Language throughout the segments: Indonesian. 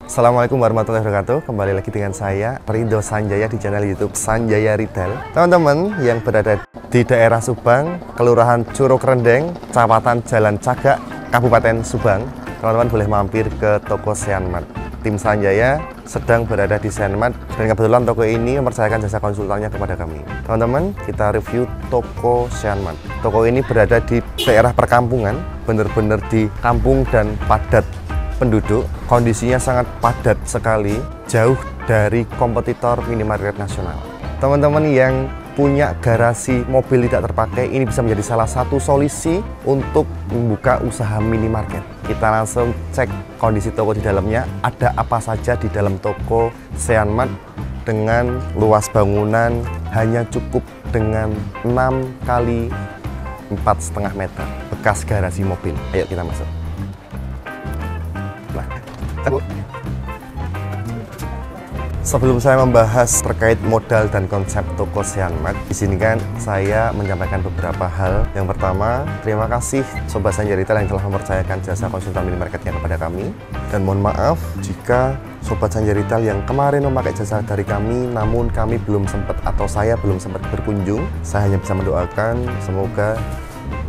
Assalamualaikum warahmatullahi wabarakatuh. Kembali lagi dengan saya Rido Sanjaya di channel YouTube Sanjaya Retail. Teman-teman yang berada di daerah Subang, Kelurahan Curug Rendeng, Kecamatan Jalan Cagak, Kabupaten Subang, teman-teman boleh mampir ke toko Seanmart. Tim Sanjaya sedang berada di Seanmart dan kebetulan toko ini mempercayakan jasa konsultannya kepada kami. Teman-teman, kita review toko Seanmart. Toko ini berada di daerah perkampungan, benar-benar di kampung dan padat penduduk. Kondisinya sangat padat sekali, jauh dari kompetitor minimarket nasional. Teman-teman yang punya garasi mobil tidak terpakai, ini bisa menjadi salah satu solusi untuk membuka usaha minimarket. Kita langsung cek kondisi toko di dalamnya, ada apa saja di dalam toko Seanmart dengan luas bangunan hanya cukup dengan 6 kali 4,5 meter, bekas garasi mobil. Ayo kita masuk. Sebelum saya membahas terkait modal dan konsep toko Seanmart, di sini kan saya menyampaikan beberapa hal. Yang pertama, terima kasih Sobat Sanjaya Retail yang telah mempercayakan jasa konsultan minimarketnya kepada kami. Dan mohon maaf jika Sobat Sanjaya Retail yang kemarin memakai jasa dari kami, namun kami belum sempat atau saya belum sempat berkunjung. Saya hanya bisa mendoakan semoga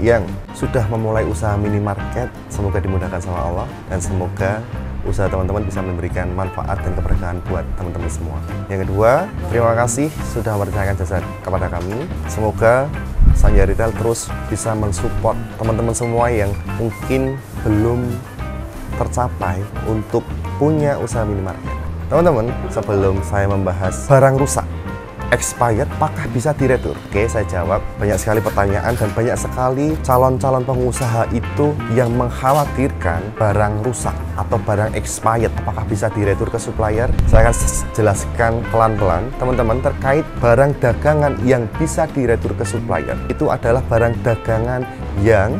yang sudah memulai usaha minimarket, semoga dimudahkan sama Allah dan semoga usaha teman-teman bisa memberikan manfaat dan keberkahan buat teman-teman semua. Yang kedua, terima kasih sudah mempercayakan jasa kepada kami. Semoga Sanjaya Retail terus bisa mensupport teman-teman semua yang mungkin belum tercapai untuk punya usaha minimarket. Teman-teman, sebelum saya membahas barang rusak, expired, apakah bisa diretur? Oke, saya jawab. Banyak sekali pertanyaan dan banyak sekali calon-calon pengusaha itu yang mengkhawatirkan barang rusak atau barang expired, apakah bisa diretur ke supplier? Saya akan jelaskan pelan-pelan. Teman-teman, terkait barang dagangan yang bisa diretur ke supplier, itu adalah barang dagangan yang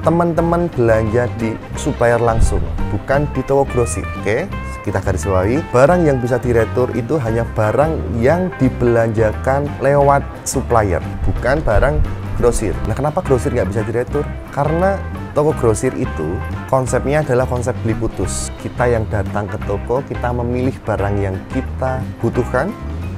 teman-teman belanja di supplier langsung, bukan di toko grosir. Oke, kita garis bawahi, barang yang bisa diretur itu hanya barang yang dibelanjakan lewat supplier, bukan barang grosir. Nah, kenapa grosir nggak bisa diretur? Karena toko grosir itu konsepnya adalah konsep beli putus. Kita yang datang ke toko, kita memilih barang yang kita butuhkan,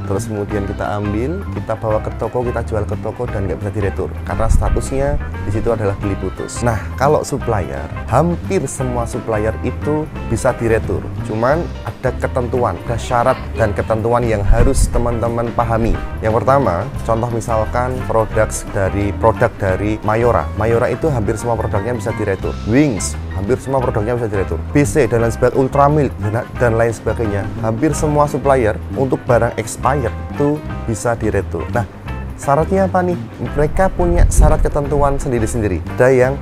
terus kemudian kita ambil, kita bawa ke toko, kita jual ke toko dan nggak bisa diretur karena statusnya di situ adalah beli putus. Nah, kalau supplier, hampir semua supplier itu bisa diretur. Cuman ada ketentuan, ada syarat dan ketentuan yang harus teman-teman pahami. Yang pertama, contoh misalkan produk dari Mayora. Mayora itu hampir semua produknya bisa diretur. Wings, hampir semua produknya bisa diretur. BC dan lain sebagainya, Ultramilk dan lain sebagainya. Hampir semua supplier untuk barang expired itu bisa diretur. Nah, syaratnya apa nih? Mereka punya syarat ketentuan sendiri-sendiri. Ada yang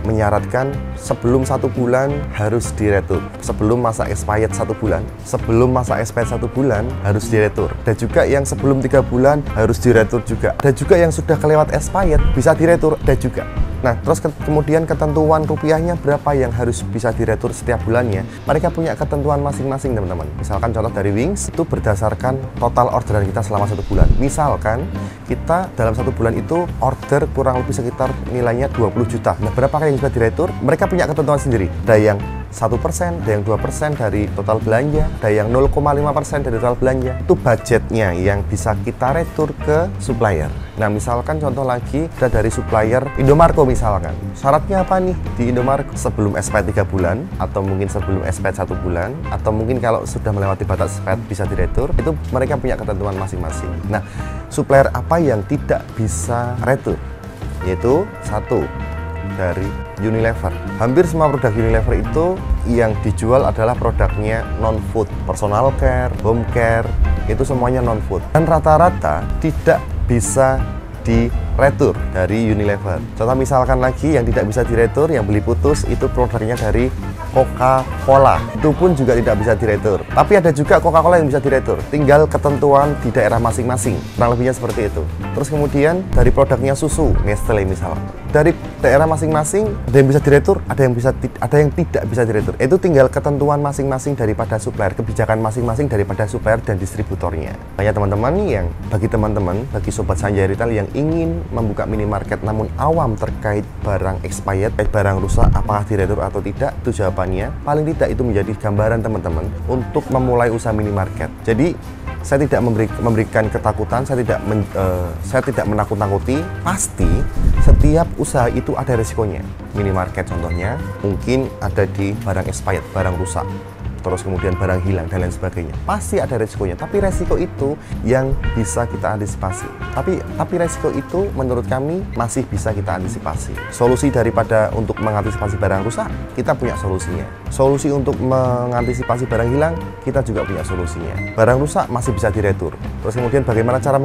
menyaratkan sebelum 1 bulan harus diretur, sebelum masa expired 1 bulan, sebelum masa expired 1 bulan harus diretur. Dan juga yang sebelum 3 bulan harus diretur juga. Dan juga yang sudah kelewat expired bisa diretur, dan juga. Nah, terus kemudian ketentuan rupiahnya berapa yang harus bisa diretur setiap bulannya. Mereka punya ketentuan masing-masing, teman-teman. Misalkan contoh dari Wings itu berdasarkan total orderan kita selama 1 bulan. Misalkan kita dalam 1 bulan itu order kurang lebih sekitar nilainya 20 juta. Nah, berapa yang bisa diretur? Mereka punya ketentuan sendiri. Ada yang 1%, ada yang 2% dari total belanja, ada yang 0,5% dari total belanja. Itu budgetnya yang bisa kita retur ke supplier. Nah, misalkan contoh lagi ada dari supplier Indomarko misalkan. Syaratnya apa nih di Indomarko? Sebelum expired 3 bulan, atau mungkin sebelum expired 1 bulan, atau mungkin kalau sudah melewati batas expired bisa diretur. Itu mereka punya ketentuan masing-masing. Nah, supplier apa yang tidak bisa retur? Yaitu satu, dari Unilever. Hampir semua produk Unilever itu yang dijual adalah produknya non-food, personal care, home care, itu semuanya non-food. Dan rata-rata tidak bisa diretur dari Unilever. Contoh misalkan lagi yang tidak bisa diretur, yang beli putus, itu produknya dari Coca-Cola. Itu pun juga tidak bisa diretur. Tapi ada juga Coca-Cola yang bisa diretur. Tinggal ketentuan di daerah masing-masing. Kurang lebihnya seperti itu. Terus kemudian dari produknya susu, Nestle misalnya. Dari daerah masing-masing ada yang bisa diretur, ada yang tidak bisa diretur. Itu tinggal ketentuan masing-masing daripada supplier, kebijakan masing-masing daripada supplier dan distributornya. Banyak teman-teman yang bagi Sobat Sanjaya Retail yang ingin membuka minimarket namun awam terkait barang expired, barang rusak, apakah diretur atau tidak? Itu jawabannya. Paling tidak itu menjadi gambaran teman-teman untuk memulai usaha minimarket. Jadi saya tidak memberikan ketakutan, saya tidak menakut-nakuti. Pasti setiap usaha itu ada resikonya. Minimarket contohnya mungkin ada di barang expired, barang rusak, terus kemudian barang hilang dan lain sebagainya. Pasti ada resikonya, tapi resiko itu yang bisa kita antisipasi. Tapi resiko itu menurut kami masih bisa kita antisipasi. Solusi daripada untuk mengantisipasi barang rusak, kita punya solusinya. Solusi untuk mengantisipasi barang hilang, kita juga punya solusinya. Barang rusak masih bisa diretur. Terus kemudian bagaimana cara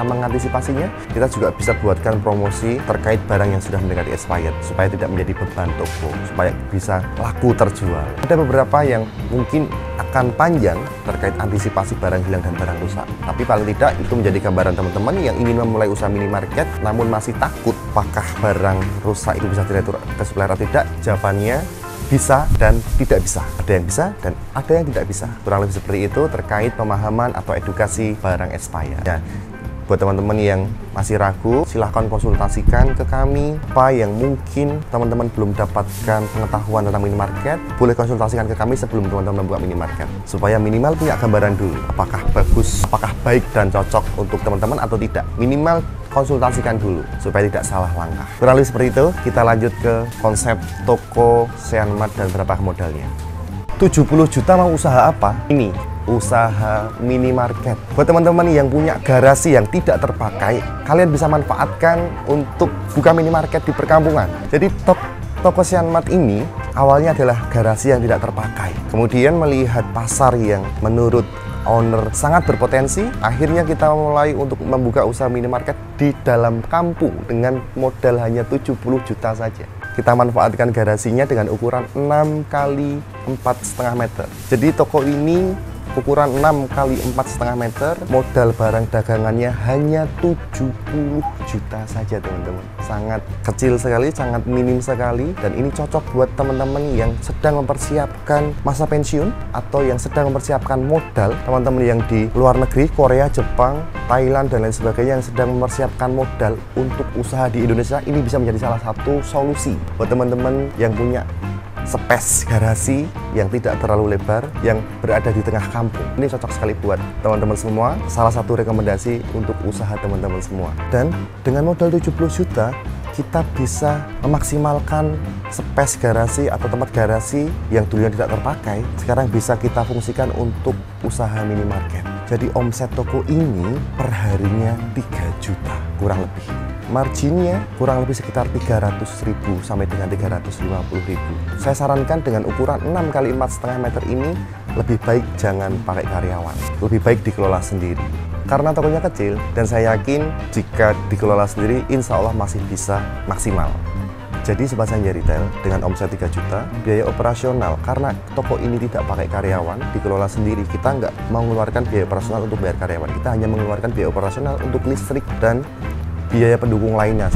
mengantisipasinya? Kita juga bisa buatkan promosi terkait barang yang sudah mendekati expired supaya tidak menjadi beban toko, supaya bisa laku terjual. Ada beberapa yang mungkin akan panjang terkait antisipasi barang hilang dan barang rusak. Tapi paling tidak itu menjadi gambaran teman-teman yang ingin memulai usaha minimarket namun masih takut apakah barang rusak itu bisa diretur ke supplier atau tidak. Jawabannya bisa dan tidak bisa. Ada yang bisa dan ada yang tidak bisa. Kurang lebih seperti itu terkait pemahaman atau edukasi barang expired. Ya, buat teman-teman yang masih ragu, silahkan konsultasikan ke kami. Apa yang mungkin teman-teman belum dapatkan pengetahuan tentang minimarket, boleh konsultasikan ke kami sebelum teman-teman membuka minimarket. Supaya minimal punya gambaran dulu, apakah bagus, apakah baik dan cocok untuk teman-teman atau tidak. Minimal konsultasikan dulu supaya tidak salah langkah. Kurang lebih seperti itu. Kita lanjut ke konsep toko Sean Mart dan berapa modalnya. 70 juta mau usaha apa? Ini usaha minimarket. Buat teman-teman yang punya garasi yang tidak terpakai, kalian bisa manfaatkan untuk buka minimarket di perkampungan. Jadi toko Sean Mart ini awalnya adalah garasi yang tidak terpakai. Kemudian melihat pasar yang menurut owner sangat berpotensi, akhirnya kita mulai untuk membuka usaha minimarket di dalam kampung dengan modal hanya 70 juta saja. Kita manfaatkan garasinya dengan ukuran 6 kali 4,5 meter. Jadi toko ini ukuran 6 kali 4,5 meter, modal barang dagangannya hanya 70 juta saja teman-teman. Sangat kecil sekali, sangat minim sekali, dan ini cocok buat teman-teman yang sedang mempersiapkan masa pensiun atau yang sedang mempersiapkan modal. Teman-teman yang di luar negeri, Korea, Jepang, Thailand dan lain sebagainya yang sedang mempersiapkan modal untuk usaha di Indonesia, ini bisa menjadi salah satu solusi buat teman-teman yang punya space garasi yang tidak terlalu lebar, yang berada di tengah kampung. Ini cocok sekali buat teman-teman semua. Salah satu rekomendasi untuk usaha teman-teman semua. Dan dengan modal 70 juta, kita bisa memaksimalkan space garasi atau tempat garasi yang dulunya tidak terpakai, sekarang bisa kita fungsikan untuk usaha minimarket. Jadi omset toko ini per harinya 3 juta kurang lebih. Marginnya kurang lebih sekitar 300.000 sampai dengan 350.000. Saya sarankan dengan ukuran 6 kali 4,5 meter ini lebih baik jangan pakai karyawan, lebih baik dikelola sendiri. Karena tokonya kecil dan saya yakin jika dikelola sendiri insya Allah masih bisa maksimal. Jadi Sobat Sanjay Retail dengan omset 3 juta, biaya operasional karena toko ini tidak pakai karyawan, dikelola sendiri, kita nggak mengeluarkan biaya operasional untuk bayar karyawan, kita hanya mengeluarkan biaya operasional untuk listrik dan biaya pendukung lainnya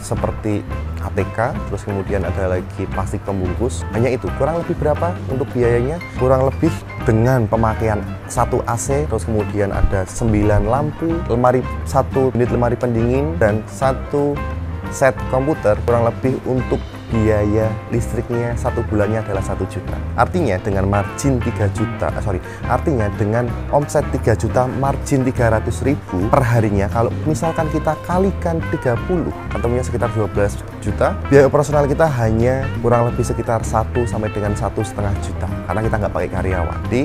seperti ATK, terus kemudian ada lagi plastik pembungkus. Hanya itu. Kurang lebih berapa untuk biayanya? Kurang lebih dengan pemakaian 1 AC, terus kemudian ada 9 lampu, satu unit lemari pendingin dan 1 set komputer, kurang lebih untuk biaya listriknya 1 bulannya adalah 1 juta. Artinya dengan margin 3 juta, artinya dengan omset 3 juta, margin 300.000 per harinya. Kalau misalkan kita kalikan 30, ketemunya sekitar 12 juta. Biaya operasional kita hanya kurang lebih sekitar 1 sampai dengan 1,5 juta karena kita nggak pakai karyawan. Jadi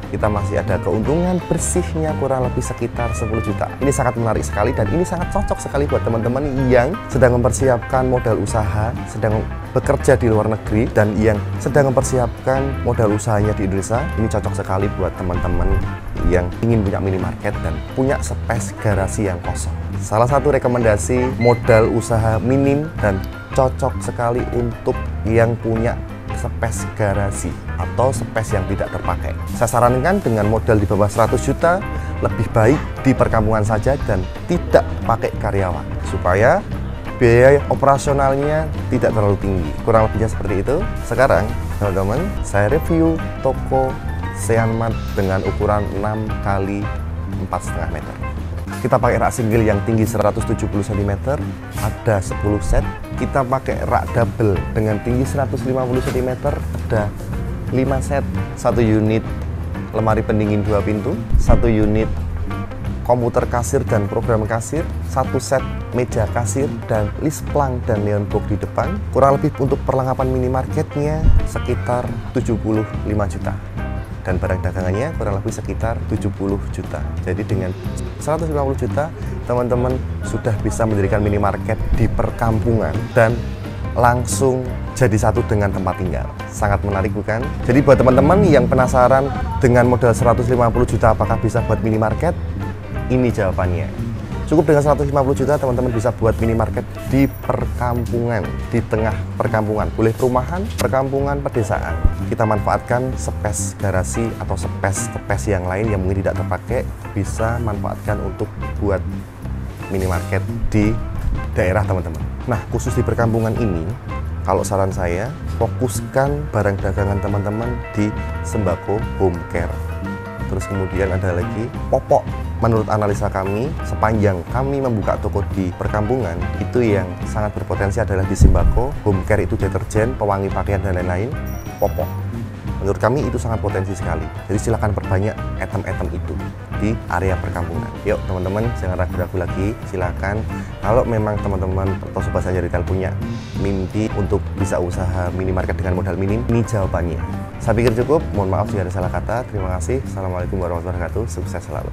kita masih ada keuntungan bersihnya kurang lebih sekitar 10 juta. Ini sangat menarik sekali dan ini sangat cocok sekali buat teman-teman yang sedang mempersiapkan modal usaha, sedang bekerja di luar negeri, dan yang sedang mempersiapkan modal usahanya di Indonesia. Ini cocok sekali buat teman-teman yang ingin punya minimarket dan punya space garasi yang kosong. Salah satu rekomendasi modal usaha minim dan cocok sekali untuk yang punya space garasi atau space yang tidak terpakai. Saya sarankan dengan modal di bawah 100 juta, lebih baik di perkampungan saja dan tidak pakai karyawan supaya biaya operasionalnya tidak terlalu tinggi. Kurang lebihnya seperti itu. Sekarang teman-teman, saya review toko Sean Mart dengan ukuran 6 kali 4,5 meter. Kita pakai rak single yang tinggi 170 cm, ada 10 set. Kita pakai rak double dengan tinggi 150 cm, ada 5 set. 1 unit lemari pendingin 2 pintu, 1 unit komputer kasir dan program kasir, 1 set meja kasir dan list plank dan neon box di depan. Kurang lebih untuk perlengkapan minimarketnya sekitar 75 juta. Dan barang dagangannya kurang lebih sekitar 70 juta. Jadi dengan 150 juta, teman-teman sudah bisa mendirikan minimarket di perkampungan dan langsung jadi satu dengan tempat tinggal. Sangat menarik bukan? Jadi buat teman-teman yang penasaran dengan modal 150 juta apakah bisa buat minimarket? Ini jawabannya. Cukup dengan 150 juta teman-teman bisa buat minimarket di perkampungan, di tengah perkampungan. Boleh perumahan, perkampungan, pedesaan. Kita manfaatkan space garasi atau space yang lain yang mungkin tidak terpakai, bisa manfaatkan untuk buat minimarket di daerah teman-teman. Nah, khusus di perkampungan ini, kalau saran saya, fokuskan barang dagangan teman-teman di sembako, home care. Terus kemudian ada lagi popok. Menurut analisa kami, sepanjang kami membuka toko di perkampungan, itu yang sangat berpotensi adalah di sembako, home care itu deterjen, pewangi pakaian dan lain-lain, popok. Menurut kami itu sangat potensi sekali. Jadi silakan perbanyak item-item itu di area perkampungan. Yuk teman-teman, jangan ragu-ragu lagi. Silakan. Kalau memang teman-teman atau sobat saya retail punya mimpi untuk bisa usaha minimarket dengan modal minim, ini jawabannya. Saya pikir cukup. Mohon maaf jika ada salah kata. Terima kasih. Assalamualaikum warahmatullahi wabarakatuh. Sukses selalu.